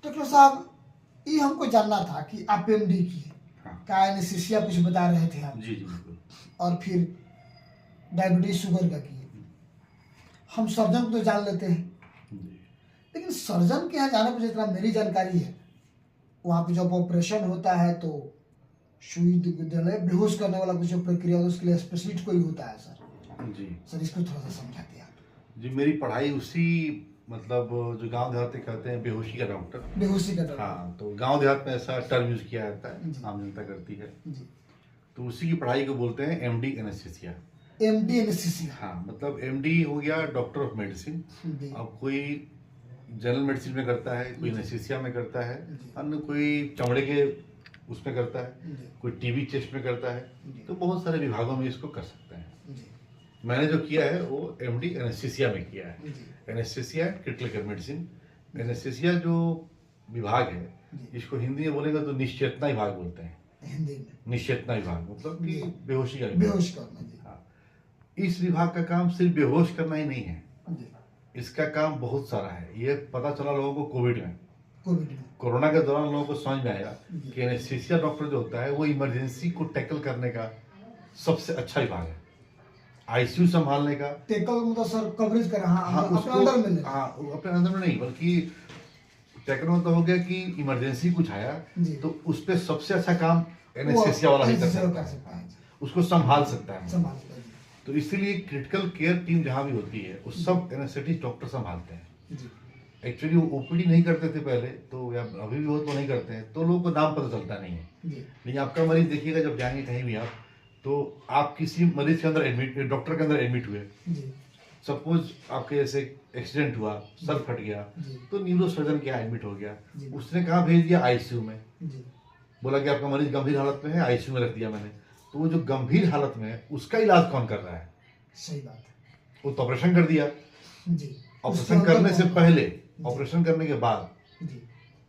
Doctor साहब, ये हमको जानना था कि आप एमडी किए, हाँ। का एनेस्थीसिया कुछ बता रहे थे आप, जी बिल्कुल। और फिर डायबिटीज शुगर का किए। हम सर्जन को तो जान लेते हैं, जी। लेकिन सर्जन के यहाँ जाने पर जितना मेरी जानकारी है, वहाँ पे जब ऑपरेशन होता है तो सुई दिले बेहोश करने वाला कुछ जो प्रक्रिया है उसके लिए स्पेशलिस्ट कोई होता है सर। जी सर इसको थोड़ा सा समझाते हैं आप। जी, मेरी पढ़ाई उसी मतलब जो गांव देहात में कहते हैं बेहोशी का डॉक्टर। बेहोशी का डॉक्टर। हाँ, तो गांव देहात में ऐसा टर्म यूज किया जाता है, जी। आम जनता करती है। जी। तो उसी की पढ़ाई को बोलते हैं एमडी एनेस्थीसिया। MD anaesthesia. हाँ, मतलब एमडी हो गया डॉक्टर ऑफ मेडिसिन। जी। अब कोई जनरल मेडिसिन में करता है, कोई एनेस्थीसिया में करता है, जी। अन्य कोई चमड़े के उसमें करता है, जी। कोई टीबी चेस्ट में करता है। जी। तो बहुत सारे विभागों में इसको कर सकते हैं। जी। मैंने जो किया है वो एमडी एनेस्थीसिया में किया है। जी। Anaesthesia critical care medicine. Anaesthesia जो विभाग है, जी। इसको हिंदी में बोलेगा तो निश्चेतना विभाग बोलते हैं। हिंदी में निश्चेतना विभाग मतलब कि जी। बेहोशी का विभाग। बेहोश करना। जी। हाँ, इस विभाग का काम सिर्फ बेहोश करना ही नहीं है, जी। इसका काम बहुत सारा है। ये पता चला लोगों को कोविड में, कोविड में। कोरोना के दौरान लोगों को समझ में आया जी। कि एनेस्थीसिया डॉक्टर जो होता है वो इमरजेंसी को टैकल करने का सबसे अच्छा विभाग है। आईसीयू संभालने का टेकल मतलब सर कवरेज कर। हाँ, हाँ, अपने उसको अंदर में ले। हाँ, अपने अंदर में नहीं, बल्कि टैकल मतलब हो गया कि इमरजेंसी कुछ आया जी। तो उस पे सबसे अच्छा काम एनेस्थीसिया वाला ही कर सकता है, सकता है। उसको संभाल सकता है। संभाल सकता है। तो इसीलिए क्रिटिकल केयर टीम जहाँ भी होती है वो सब एनेस्थेटिस्ट डॉक्टर संभालते हैं। जी। एक्चुअली वो ओपीडी नहीं करते थे पहले तो, या अभी भी हो तो नहीं करते हैं, तो लोगों को नाम पता चलता नहीं है। जी। लेकिन आपका मरीज देखिएगा, जब जाएंगे कहीं भी आप, तो आप किसी मरीज के अंदर एडमिट, डॉक्टर के अंदर एडमिट हुए, जी। सपोज आपके जैसे एक्सीडेंट हुआ, सर फट गया, जी। तो न्यूरो सर्जन के यहाँ एडमिट हो गया, जी। उसने कहाँ भेज दिया, आईसीयू में। जी। बोला कि आपका मरीज गंभीर हालत में है, आईसीयू में रख दिया मैंने। तो वो जो गंभीर हालत में है उसका इलाज कौन कर रहा है? सही बात है। वो तो ऑपरेशन कर दिया। जी। ऑपरेशन करने से पहले, जी। ऑपरेशन करने के बाद, जी।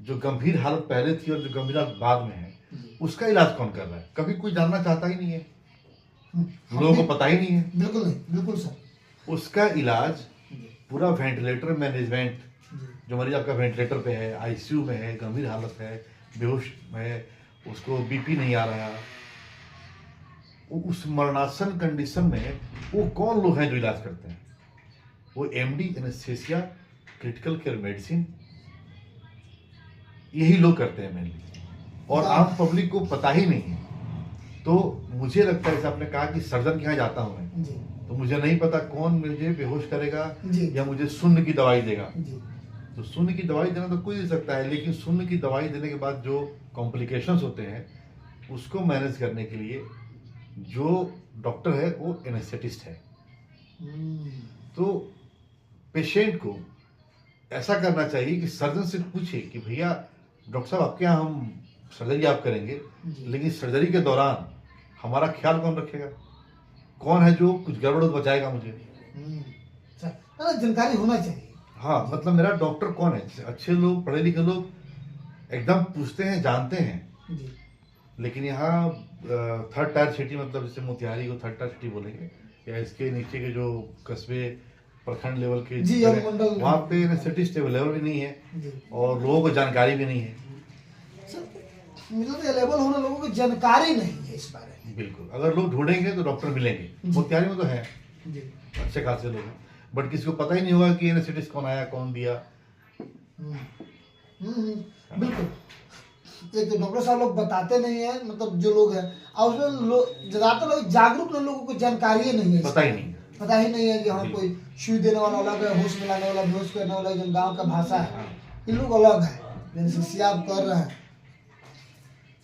जो गंभीर हालत पहले थी और जो गंभीर हालत बाद में है, जी। उसका इलाज कौन कर रहा है? कभी कोई जानना चाहता ही नहीं है, हम लोगों भी- को पता ही नहीं है। बिल्कुल नहीं, बिल्कुल सर। उसका इलाज जी। पूरा वेंटिलेटर मैनेजमेंट, जी। जो मरीज आपका वेंटिलेटर पे है, आईसीयू में है, गंभीर हालत है, बेहोश है, उसको बीपी नहीं आ रहा, उस मरणासन कंडीशन में वो कौन लोग हैं जो इलाज करते हैं? वो MD anaesthesia critical care medicine, यही लोग करते हैं मेनली, और आम पब्लिक को पता ही नहीं है। तो मुझे लगता है, जैसे आपने कहा कि सर्जन के यहाँ जाता हूँ मैं, जी। तो मुझे नहीं पता कौन मुझे बेहोश करेगा जी। या मुझे शून्य की दवाई देगा। जी। तो शून्य की दवाई देना तो कोई दे सकता है, लेकिन शून्य की दवाई देने के बाद जो कॉम्प्लिकेशंस होते हैं उसको मैनेज करने के लिए जो डॉक्टर है वो एनेस्थेटिस्ट है। तो पेशेंट को ऐसा करना चाहिए कि सर्जन से पूछे कि भैया डॉक्टर साहब आपके यहाँ हम सर्जरी आप करेंगे, जी। लेकिन सर्जरी के दौरान हमारा ख्याल कौन रखेगा? कौन है जो कुछ गड़बड़ बचाएगा मुझे? सर, जानकारी होना चाहिए। हाँ, मतलब मेरा डॉक्टर कौन है? अच्छे लोग, पढ़े लिखे लोग एकदम पूछते हैं, जानते हैं। जी। लेकिन यहाँ थर्ड टायर सिटी, मतलब जैसे मोतिहारी को थर्ड टायर सिटी बोलेंगे, या इसके नीचे के जो कस्बे प्रखंड लेवल के जी, जगह, अनुमंडल, वहाँ पे एनेस्थेटिस्ट अवेलेबल भी नहीं है जी। और लोगों को जानकारी भी नहीं है। सर, मतलब अवेलेबल होना, लोगों को जानकारी नहीं है इस बारे में। बिल्कुल, अगर लोग ढूंढेंगे तो डॉक्टर मिलेंगे। जी। मोतिहारी में तो है, जी। अच्छे खासे लोग हैं, बट किसी को पता ही नहीं होगा कि एनेस्थेटिस्ट कौन आया, कौन दिया। बिल्कुल। एक तो डॉक्टर साहब लोग बताते नहीं है, मतलब जो लोग हैं, और उसमें ज्यादातर लोग जागरूक नहीं, लोगों को जानकारी नहीं है, पता ही नहीं। पता ही नहीं है कि हाँ जी। कोई सुई देने वाला अलग है, होश मिलाने वाला, बेहोश करने वाला, जो गांव का भाषा है, हाँ। ये लोग अलग है। एनेस्थीसिया आप कर रहे हैं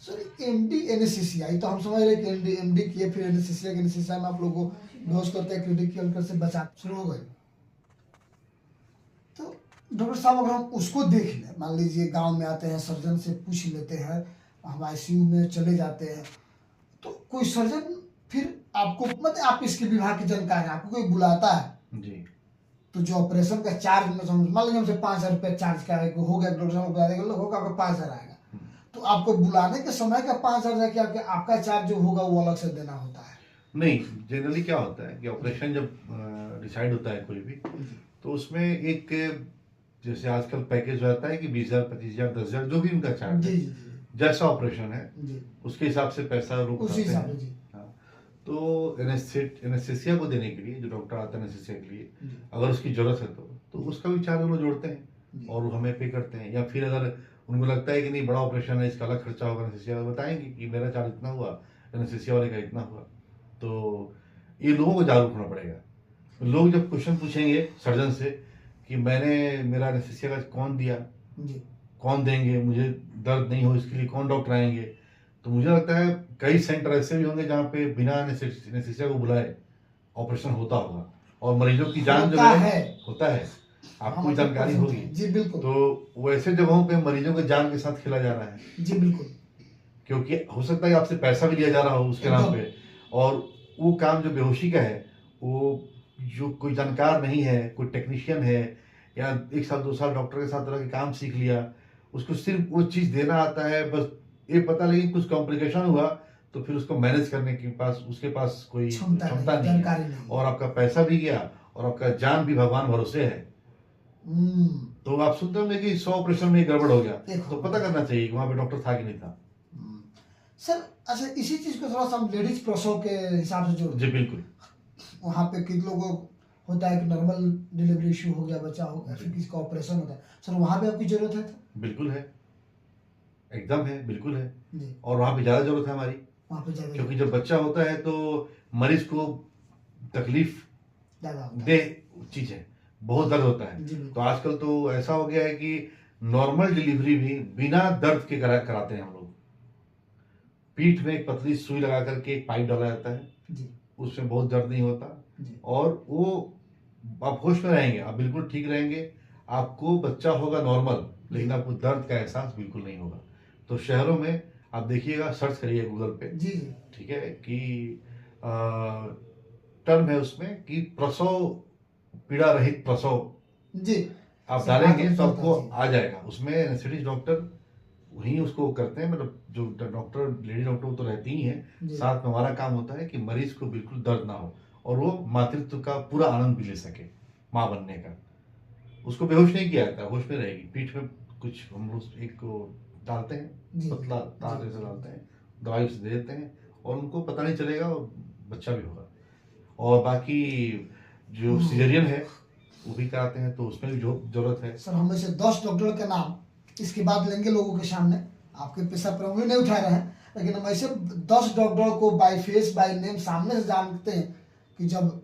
सर, एमडी एनेस्थीसिया, ये तो हम समझ रहे कि एमडी किए, फिर एनेस्थीसिया के एनेस्थीसिया में आप लोग को बेहोश करते हैं, क्रिटिकल केयर से बचा शुरू हो गए। तो डॉक्टर साहब, अगर हम उसको देख लें, मान लीजिए गांव में आते हैं, सर्जन से पूछ लेते हैं, हम आईसीयू में चले जाते हैं, तो कोई सर्जन फिर आपको, मतलब आप इसके विभाग की जानकारी है, आपको कोई बुलाता है जी। तो जो ऑपरेशन का चार्ज, मान लीजिए हमसे 5,000 रुपये चार्ज का है, हो गया, डॉक्टर साहब बता देगा, होगा आपका 5,000 आएगा, तो आपको बुलाने के समय का 5,000 जाके आपका चार्ज जो होगा वो अलग से देना होता है? नहीं, जनरली क्या होता है कि ऑपरेशन जब डिसाइड होता है कोई भी, तो उसमें एक जैसे आजकल पैकेज रहता है कि 20,000, 25,000, 10,000 जो भी उनका चार्ज जी है, जी जैसा ऑपरेशन है जी उसके हिसाब से पैसा लोग उसी उठाते हिसाब हैं। से जी हाँ, तो एनेस्थेसिया को देने के लिए जो डॉक्टर आता है एनेस्थेसिया के लिए, जी अगर उसकी जरूरत है तो उसका भी चार्ज वो लोग जोड़ते हैं जी और वो हमें पे करते हैं। या फिर अगर उनको लगता है कि नहीं बड़ा ऑपरेशन है इसका अलग खर्चा होगा, एनेस्थेसिया बताएंगे कि मेरा चार्ज इतना हुआ, एनेस्थेसिया वाले का इतना हुआ। तो ये लोगों को जागरूक होना पड़ेगा। लोग जब क्वेश्चन पूछेंगे सर्जन से कि मैंने मेरा एनेस्थेसिया का कौन दिया, जी कौन देंगे, मुझे दर्द नहीं हो इसके लिए कौन डॉक्टर आएंगे, तो मुझे लगता है कई सेंटर ऐसे भी होंगे जहाँ पे बिना एनेस्थेसिया को बुलाए ऑपरेशन होता होगा और मरीजों की जान जो होता है है। होता है, आपको हम भी जानकारी 100% होगी। जी बिल्कुल तो वैसे जगहों पे मरीजों के जान के साथ खेला जा रहा है, जी बिल्कुल क्योंकि हो सकता है आपसे पैसा भी लिया जा रहा हो उसके नाम एकदम पे, और वो काम जो बेहोशी का है वो जो कोई जानकार नहीं है, कोई टेक्नीशियन है या 1 साल 2 साल डॉक्टर के साथ रह के काम सीख लिया, उसको सिर्फ वो चीज़ देना आता है, बस ये पता लगी कुछ कॉम्प्लिकेशन हुआ तो फिर उसको मैनेज करने के पास उसके पास कोई क्षमता क्षमता नहीं नहीं है, जानकारी नहीं और आपका पैसा भी गया और आपका जान भी भगवान भरोसे है। हम्म तो आप सुनते होंगे कि 100 ऑपरेशन में गड़बड़ हो गया, देखो। तो पता करना चाहिए कि वहां पे डॉक्टर था कि नहीं था। हम्म। सर अच्छा इसी चीज को थोड़ा सा हम लेडीज प्रसव के हिसाब से जोड़ जी बिल्कुल। वहाँ पे किन लोगों को होता है कि नॉर्मल डिलीवरी इशू हो गया, बच्चा हो गया, फिर किसी का ऑपरेशन होता है, सर वहाँ पे आपकी जरूरत है तो बिल्कुल है, एकदम है, बिल्कुल है। जी और वहां पे ज्यादा जरूरत है हमारी, वहाँ पे ज्यादा क्योंकि जब बच्चा होता है तो मरीज को तकलीफ ज्यादा होता दे है चीज है, बहुत दर्द होता है। जी बिल्कुल तो आजकल तो ऐसा हो गया है कि नॉर्मल डिलीवरी भी बिना दर्द के कराते हैं हम लोग। पीठ में एक पतली सुई लगा करके एक पाइप डाला जाता है, जी उसमें बहुत दर्द नहीं होता, जी और वो आप होश में रहेंगे, आप बिल्कुल ठीक रहेंगे, आपको बच्चा होगा नॉर्मल, लेकिन आपको दर्द का एहसास बिल्कुल नहीं होगा। तो शहरों में आप देखिएगा, सर्च करिए गूगल पे, जी जी ठीक है, कि टर्म है उसमें कि प्रसव पीड़ा रहित प्रसव, जी आप सर, डालेंगे आगे तो आपको बताइए। आ जाएगा। उसमें एनेस्थेटिस्ट डॉक्टर वहीं उसको करते हैं, मतलब जो डॉक्टर लेडी डॉक्टर तो रहती ही हैं, जी साथ में हमारा काम होता है कि मरीज को बिल्कुल दर्द ना हो और वो मातृत्व का पूरा आनंद भी ले सके, माँ बनने का। उसको बेहोश नहीं किया जाता, होश में रहेगी। पीठ में कुछ हम लोग एक को डालते हैं, जी पतला तार जी जैसे डालते हैं, दवाई उसे दे देते हैं और उनको पता नहीं चलेगा और बच्चा भी होगा। और बाकी जो सीजरियन है वो भी कराते हैं, तो उसमें भी जो जरूरत है। सर हम ऐसे 10 डॉक्टरों के नाम इसके बाद लेंगे लोगों के सामने, आपके पेशा पर उंगली नहीं उठा रहे हैं, लेकिन हम ऐसे 10 डॉक्टरों को बाय फेस बाय नेम सामने से जानते हैं कि जब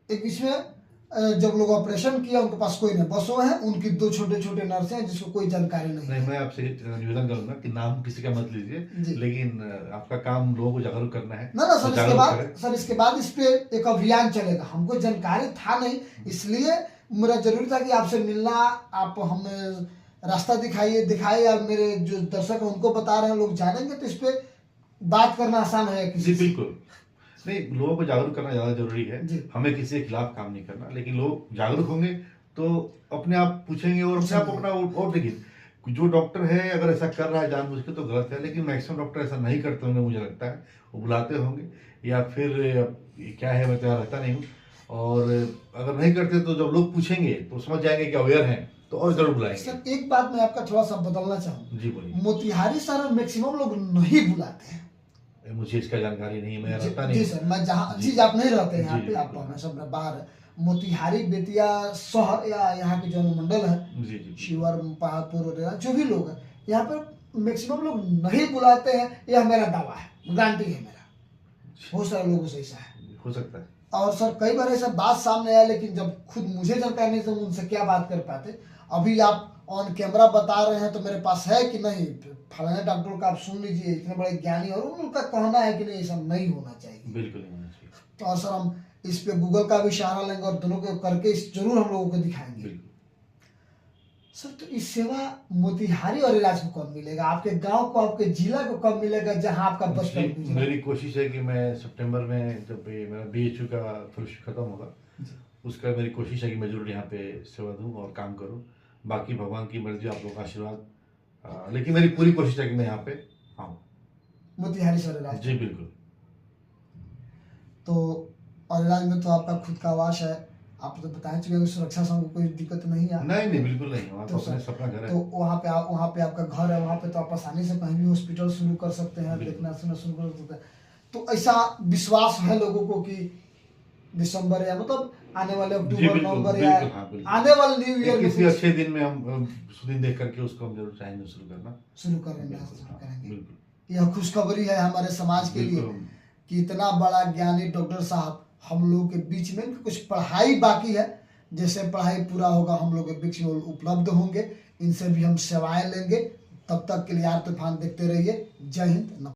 एक इसमें जब लोग ऑपरेशन किया उनके पास कोई नहीं, बस वो है उनकी 2 छोटे छोटे नर्सें हैं जिसको कोई जानकारी नहीं नहीं, है। मैं आपसे निवेदन करूंगा कि नाम किसी का मत जी। लीजिए, लेकिन आपका काम लोगों को जागरूक करना है। ना ना तो सर इसके जागरूक बाद करें। सर इसके बाद इस पे एक अभियान चलेगा, हमको जानकारी था नहीं इसलिए मेरा जरूरी था कि आपसे मिलना, आप हमें रास्ता दिखाए या मेरे जो दर्शक हैं उनको बता रहे हैं, लोग जानेंगे तो इस पे बात करना आसान है जी किसी से। बिल्कुल, नहीं लोगों को जागरूक करना ज्यादा जरूरी है। जी हमें किसी के खिलाफ काम नहीं करना, लेकिन लोग जागरूक होंगे तो अपने आप पूछेंगे और अपने आप अपना और देखिए, जो डॉक्टर है अगर ऐसा कर रहा है जानबूझ के तो गलत है, लेकिन मैक्सिमम डॉक्टर ऐसा नहीं करते होंगे, मुझे लगता है वो बुलाते होंगे, या फिर ये क्या है, मैं तो यहाँ रहता नहीं हूँ। और अगर नहीं करते तो जब लोग पूछेंगे तो समझ जाएंगे कि अवेयर हैं, तो और जरूर बुलाएंगे। सर एक बात मैं आपका थोड़ा सा बदलना चाहूँ, जी बोलिए। मोतिहारी सर मैक्सिमम लोग नहीं बुलाते हैं। मुझे इसका जानकारी नहीं है, मैं जी, रहता जी नहीं। सर, मैं जहाँ जी। जी आप नहीं रहते हैं यहाँ जी, पे, आप बिल्कुल। हमेशा अपना बाहर है। मोतिहारी बेतिया शहर या यहाँ के जो मंडल है, जी जी शिवर पहाड़पुर वगैरह जो भी लोग हैं यहाँ पर मैक्सिमम लोग नहीं बुलाते हैं, यह मेरा दावा है, गारंटी है मेरा, बहुत सारे लोगों से ऐसा है। हो सकता है। और सर कई बार ऐसा बात सामने आया, लेकिन जब खुद मुझे जानकारी नहीं तो उनसे क्या बात कर पाते। अभी आप ऑन कैमरा बता रहे हैं तो मेरे पास है कि नहीं, फलाने डॉक्टर का आप सुन लीजिए, इतने बड़े ज्ञानी, और उनका कहना है कि नहीं ऐसा नहीं होना चाहिए। बिल्कुल नहीं होना चाहिए। तो और सर हम इस पे गूगल का भी सहारा लेंगे और दोनों को करके इस जरूर हम लोगों को दिखाएंगे। बिल्कुल। सर तो इस सेवा मोतिहारी और इलाज को कब मिलेगा, आपके गांव को, आपके जिला को कब मिलेगा जहां आपका बचपन जी, गुजरा? मेरी कोशिश है कि मैं सितंबर में जब ये मेरा BHU का फेलोशिप खत्म होगा, उसका मेरी कोशिश है कि मैं जरूर यहाँ पे सेवा दूँ और काम करूँ। बाकी भगवान की मर्जी, आप लोगों का आशीर्वाद, लेकिन मेरी पूरी कोशिश है कि मैं यहाँ पे आऊँ। मोतिहारी सर इलाज। जी बिल्कुल। तो और इलाज में तो आपका खुद का आवास है, आप तो बता चुके हैं सुरक्षा से हमको कोई दिक्कत नहीं है। नहीं नहीं बिल्कुल नहीं, वहाँ तो तो अपने सर, अपना घर तो है। वहाँ पे आपका घर है, वहाँ पे तो आप आसानी से कहीं भी हॉस्पिटल शुरू कर सकते हैं, बिल्कुल। देखना सुनना शुरू कर सकते हैं। तो ऐसा विश्वास है लोगों को कि दिसंबर या मतलब आने वाले जी अक्टूबर बिल्कुल नवंबर या बिल्कुल, हाँ बिल्कुल। आने वाले न्यू ईयर में किसी कुछ अच्छे दिन में हम दिन देख करके उसको हम जरूर चाहेंगे शुरू करना। शुरू करेंगे, बिल्कुल, शुरू हाँ, करेंगे। बिल्कुल यह खुशखबरी है हमारे समाज के लिए बिल्कुल। कि इतना बड़ा ज्ञानी डॉक्टर साहब हम लोग के बीच में, इनकी कुछ पढ़ाई बाकी है, जैसे पढ़ाई पूरा होगा हम लोग के बीच में उपलब्ध होंगे, इनसे भी हम सेवाएं लेंगे। तब तक के लिए यार तूफान देखते रहिए। जय हिंद।